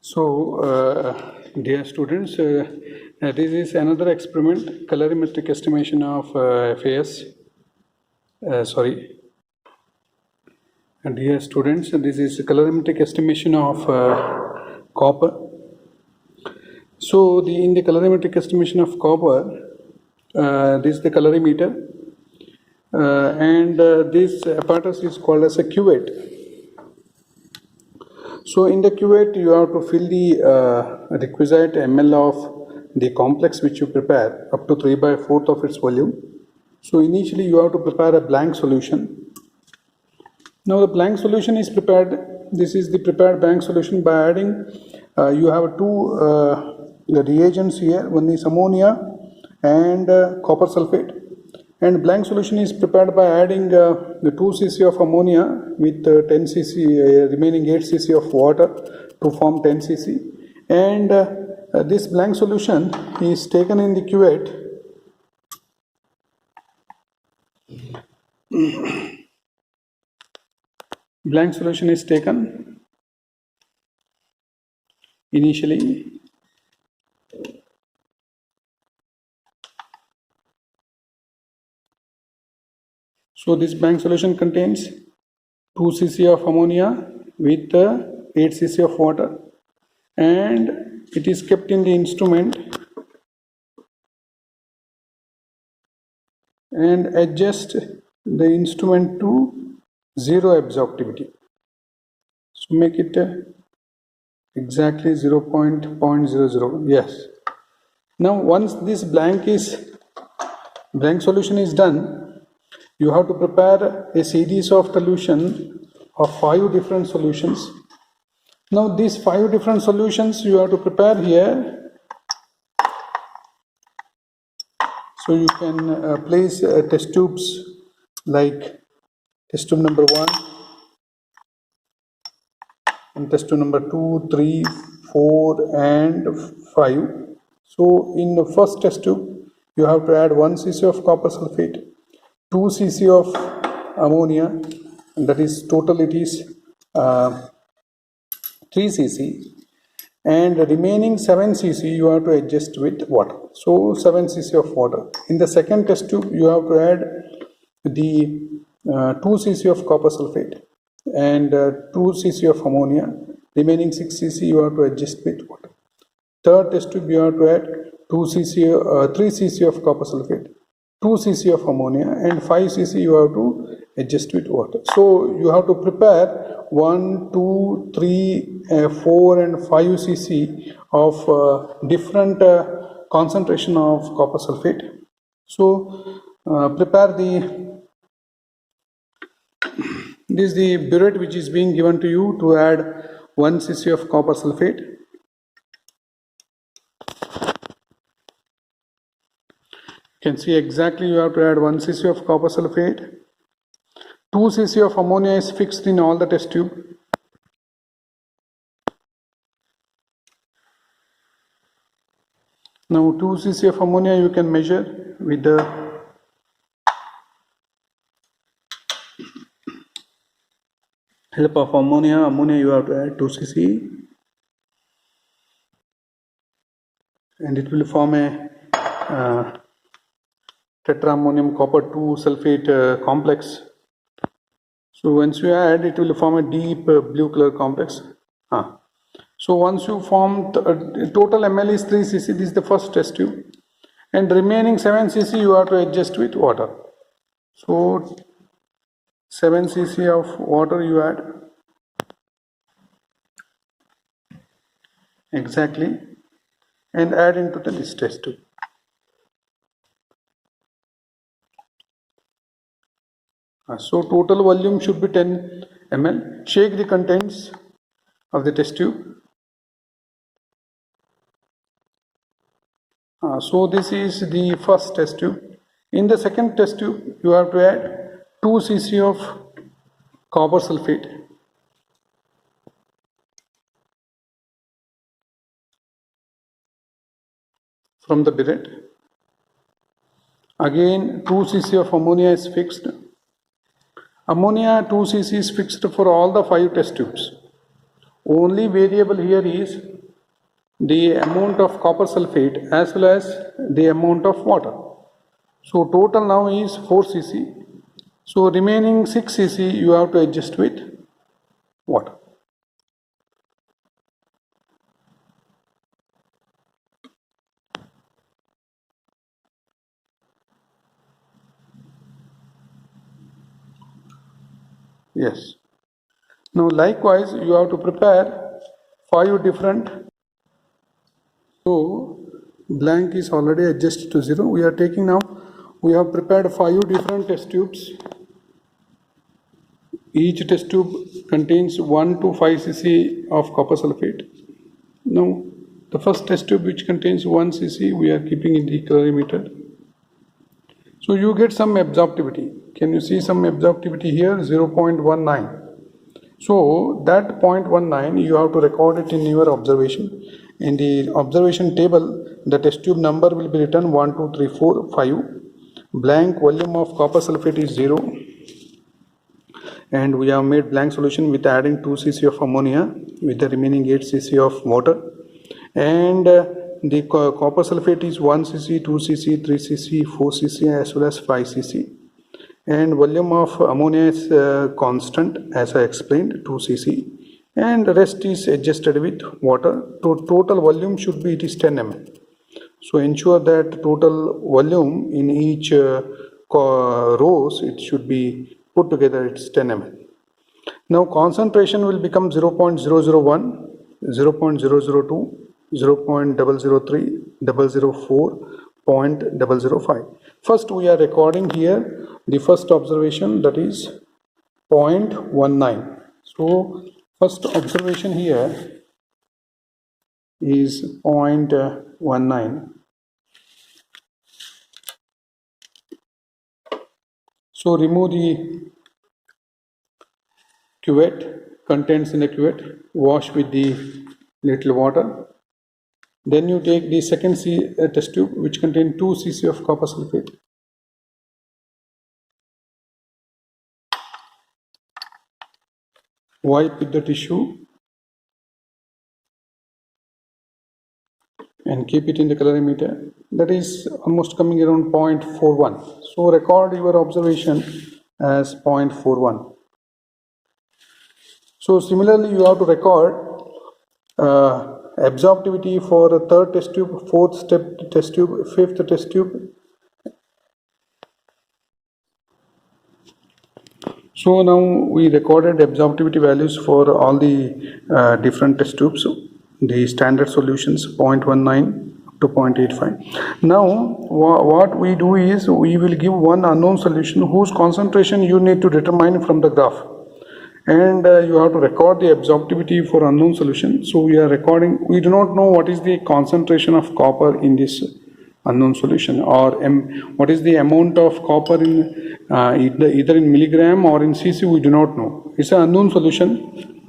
Dear students, this is another experiment, colorimetric estimation of FAS. Dear students, this is colorimetric estimation of copper. So, in the colorimetric estimation of copper, this is the colorimeter, and this apparatus is called as a cuvette. So in the cuvette, you have to fill the requisite ml of the complex which you prepare up to 3/4 of its volume. So initially you have to prepare a blank solution. Now the blank solution is prepared. This is the prepared blank solution by adding, you have two reagents here. One is ammonia and copper sulfate. And blank solution is prepared by adding the 2 cc of ammonia with 10 cc remaining 8 cc of water to form 10 cc. And this blank solution is taken in the cuvette. Blank solution is taken initially. So this blank solution contains 2 cc of ammonia with 8 cc of water, and it is kept in the instrument and adjust the instrument to 0 absorptivity. So make it exactly 0.00. Yes. Now once this blank solution is done, you have to prepare a series of solution of 5 different solutions. Now these 5 different solutions you have to prepare here. So you can place test tubes like test tube number 1 and test tube number 2, 3, 4 and 5. So in the first test tube you have to add 1 cc of copper sulfate, 2 cc of ammonia, and that is total it is 3 cc, and the remaining 7 cc you have to adjust with water. So 7 cc of water. In the second test tube you have to add the 2 cc of copper sulfate and 2 cc of ammonia. Remaining 6 cc you have to adjust with water. Third test tube you have to add 3 cc of copper sulfate, 2 cc of ammonia, and 5 cc you have to adjust with water. So you have to prepare 1, 2, 3, 4 and 5 cc of different concentration of copper sulfate. So prepare this is the burette which is being given to you to add 1 cc of copper sulfate. You can see exactly you have to add 1 cc of copper sulfate. 2 cc of ammonia is fixed in all the test tube. Now 2 cc of ammonia you can measure with the help of ammonia. Ammonia you have to add 2 cc and it will form a tetraammonium copper 2 sulfate complex. So once you add, it will form a deep blue color complex. So once you form total ml is 3 cc, this is the first test tube, and remaining 7 cc you have to adjust with water. So 7 cc of water you add exactly and add into this test tube. So total volume should be 10 ml. Shake the contents of the test tube. So this is the first test tube. In the second test tube you have to add 2 cc of copper sulfate. From the burette. Again 2 cc of ammonia is fixed. Ammonia 2 cc is fixed for all the 5 test tubes. Only variable here is the amount of copper sulfate as well as the amount of water. So total now is 4 cc. So remaining 6 cc you have to adjust with water. Yes. Now likewise you have to prepare 5 different. So blank is already adjusted to 0. We are taking now, we have prepared 5 different test tubes. Each test tube contains 1 to 5 cc of copper sulfate. Now the first test tube which contains 1 cc we are keeping in the calorimeter. So you get some absorptivity. Can you see some absorptivity here? 0.19. So that 0.19 you have to record it in your observation. In the observation table, the test tube number will be written 1, 2, 3, 4, 5. Blank volume of copper sulfate is 0. And we have made blank solution with adding 2 cc of ammonia with the remaining 8 cc of water. And the copper sulfate is 1 cc, 2 cc, 3 cc, 4 cc as well as 5 cc. And volume of ammonia is constant as I explained, 2 cc, and the rest is adjusted with water. Total volume should be, it is 10 ml. So ensure that total volume in each rows, it should be put together, it's 10 ml. Now concentration will become 0.001, 0.002, 0.003, 004, 0.005. First we are recording here the first observation, that is 0.19. So first observation here is 0.19. So remove the cuvette, contents in the cuvette, wash with the little water. Then you take the second test tube which contains 2 cc of copper sulfate. Wipe with the tissue and keep it in the calorimeter. That is almost coming around 0.41. So record your observation as 0.41. So similarly you have to record absorptivity for the third test tube, fourth test tube, fifth test tube. So now we recorded absorptivity values for all the different test tubes. The standard solutions 0.19 to 0.85. Now what we do is we will give one unknown solution whose concentration you need to determine from the graph. And you have to record the absorptivity for unknown solution. So we are recording, we do not know what is the concentration of copper in this unknown solution, or what is the amount of copper in either in milligram or in cc, we do not know. It's an unknown solution.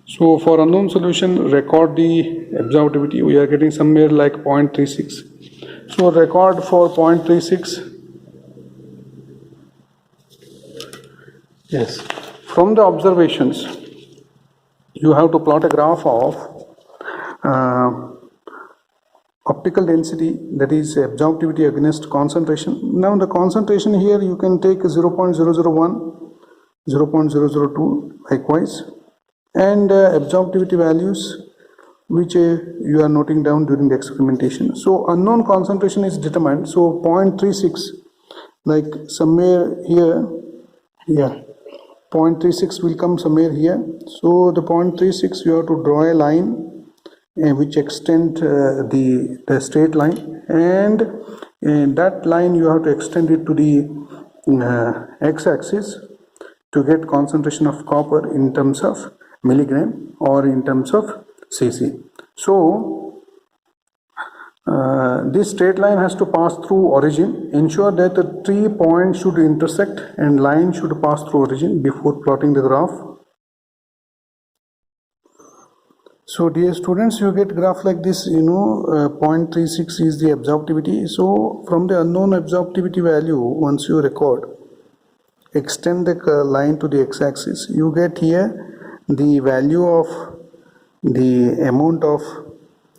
So for unknown solution, record the absorptivity. We are getting somewhere like 0.36. So record for 0.36. Yes, from the observations, you have to plot a graph of optical density, that is absorptivity against concentration. Now the concentration here you can take 0.001, 0.002 likewise, and absorptivity values which you are noting down during the experimentation. So unknown concentration is determined. So 0.36, like somewhere here, yeah. 0.36 will come somewhere here. So the 0.36 you have to draw a line which extend the straight line, and that line you have to extend it to the x-axis to get concentration of copper in terms of milligram or in terms of cc. So this straight line has to pass through origin. Ensure that the 3 points should intersect and line should pass through origin before plotting the graph. So dear students, you get graph like this, 0.36 is the absorptivity. So from the unknown absorptivity value, once you record, extend the line to the x-axis, you get here the value of the amount of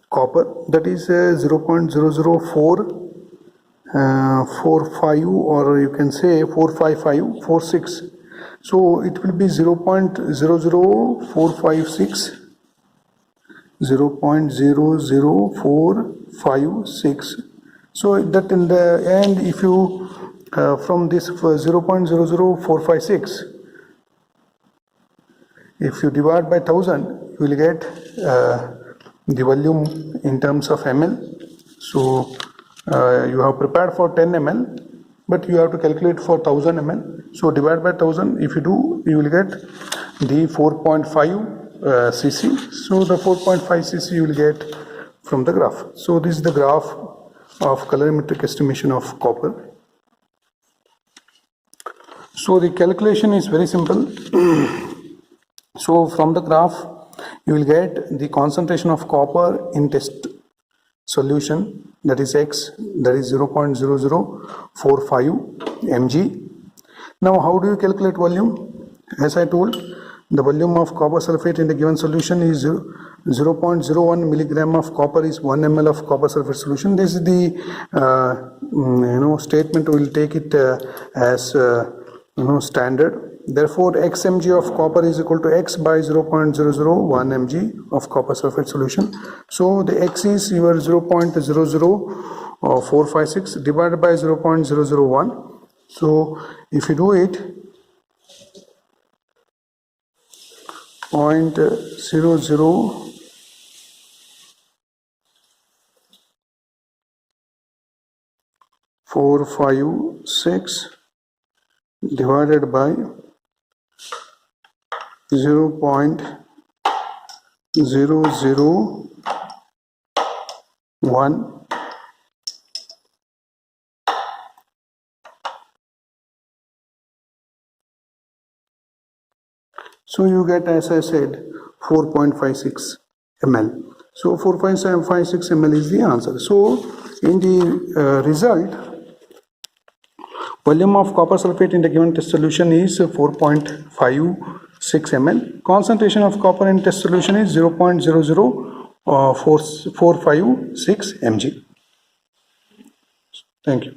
copper, that is 0.00445 or you can say 45546. So it will be 0.00456, 0.00456. So that in the end, if you from this 0.00456, if you divide by 1000, you will get the volume in terms of ml. So you have prepared for 10 ml, but you have to calculate for 1000 ml. So divide by 1000, if you do, you will get the 4.5 cc. So the 4.5 cc you will get from the graph. So this is the graph of colorimetric estimation of copper. So the calculation is very simple. So from the graph you will get the concentration of copper in test solution, that is X, that is 0.0045 mg. Now how do you calculate volume? As I told, the volume of copper sulfate in the given solution is 0.01 milligram of copper is 1 ml of copper sulfate solution. This is the statement. We will take it as standard. Therefore, x mg of copper is equal to x by 0.001 mg of copper sulfate solution. So the x is your 0.00456 divided by 0.001. So if you do it, 0.00456 divided by 0.001, so you get, as I said, 4.56 ml. So 4.56 ml is the answer. So in the result, volume of copper sulfate in the given test solution is 4.56 ml. Concentration of copper in test solution is 0.00456 mg. Thank you.